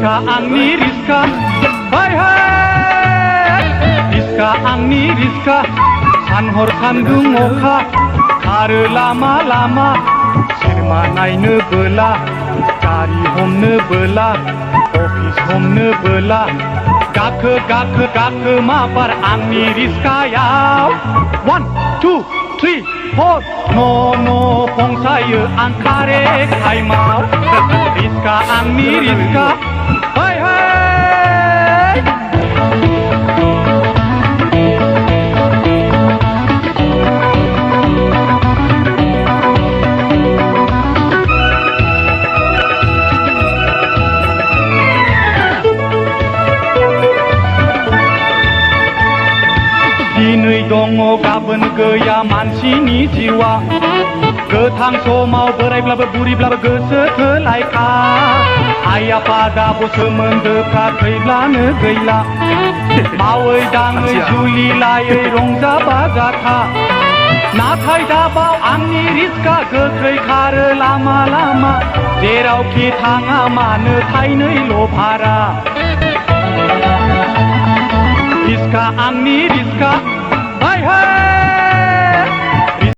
Rizka आंनि Rizka hai hai Rizka आंनि Rizka सान हर सान्दुं अखा खारो लामा लामा सिनेमा नायनो बोला गारि हमनो बोला अफिस हमनो बोला गाखो गाखो गाखो माबार आंनि Rizkaयाव 1 2 3 4 न' फंसायो आं कारेक्ट टाइमाव Rizka आंनि Rizka hai hai दिनै दङ गाबोन गैया मानसिनि जिउआ गोथां समाव बोरायब्लाबो बुरिब्लाबो गोसो थोलायखा आइ आफा दाब' सोमोन्दोफ्रा थैब्लानो गैला मावै दाङै जुलि लायै रंजा बाजाथा नाथाय दाबाव आंनि Rizka गोख्रै खारो लामा लामा जेरावखि थाङा मानो थाइनैल' भारा Rizka आंनि Rizka hai hai